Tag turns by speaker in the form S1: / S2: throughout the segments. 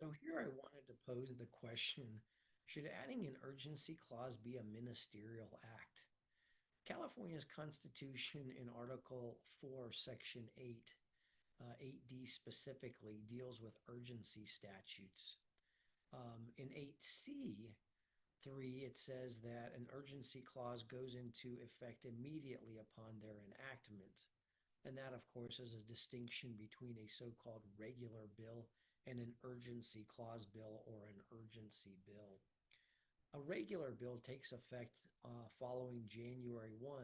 S1: So here I wanted to pose the question, should adding an urgency clause be a ministerial act? California's Constitution in Article 4, Section 8, 8D specifically, deals with urgency statutes. In 8C, 3, it says that an urgency clause goes into effect immediately upon their enactment. And that, of course, is a distinction between a so called regular bill and an urgency clause bill or an urgency bill. A regular bill takes effect following January 1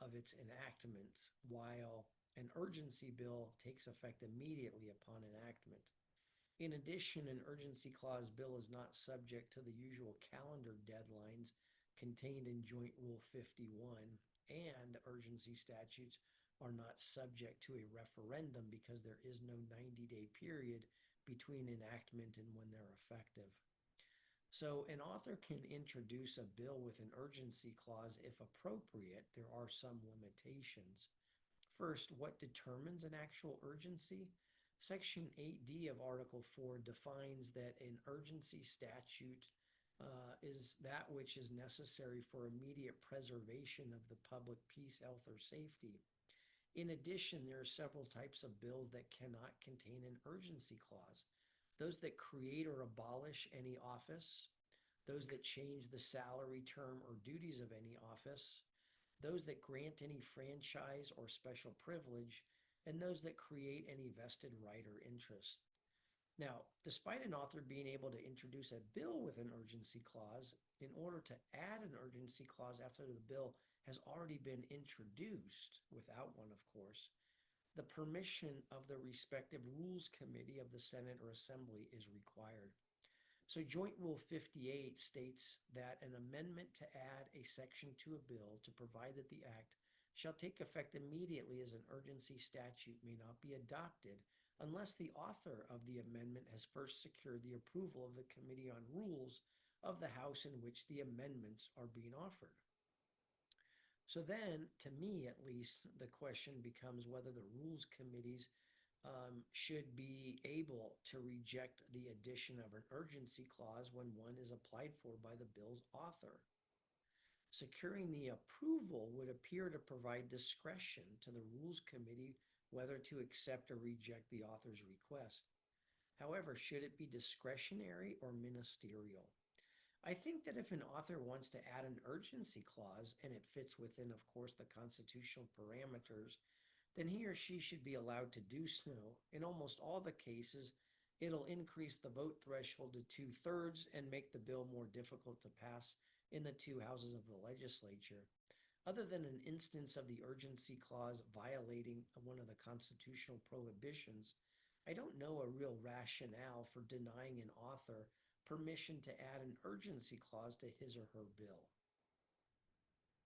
S1: of its enactment, while an urgency bill takes effect immediately upon enactment. In addition, an urgency clause bill is not subject to the usual calendar deadlines contained in Joint Rule 51, and urgency statutes are not subject to a referendum because there is no 90-day period between enactment and when they're effective. So, an author can introduce a bill with an urgency clause if appropriate. There are some limitations. First, what determines an actual urgency? Section 8D of Article 4 defines that an urgency statute is that which is necessary for immediate preservation of the public peace, health, or safety. In addition, there are several types of bills that cannot contain an urgency clause. Those that create or abolish any office, those that change the salary, term, or duties of any office, those that grant any franchise or special privilege, and those that create any vested right or interest. Now, despite an author being able to introduce a bill with an urgency clause, in order to add an urgency clause after the bill has already been introduced, without one, of course, the permission of the respective Rules Committee of the Senate or Assembly is required. So Joint Rule 58 states that an amendment to add a section to a bill to provide that the act shall take effect immediately as an urgency statute may not be adopted unless the author of the amendment has first secured the approval of the Committee on Rules of the House in which the amendments are being offered. So then, to me at least, the question becomes whether the Rules Committees should be able to reject the addition of an urgency clause when one is applied for by the bill's author. Securing the approval would appear to provide discretion to the Rules Committee whether to accept or reject the author's request. However, should it be discretionary or ministerial? I think that if an author wants to add an urgency clause and it fits within, of course, the constitutional parameters, then he or she should be allowed to do so. In almost all the cases, it'll increase the vote threshold to two-thirds and make the bill more difficult to pass in the two houses of the legislature. Other than an instance of the urgency clause violating one of the constitutional prohibitions, I don't know a real rationale for denying an author permission to add an urgency clause to his or her bill.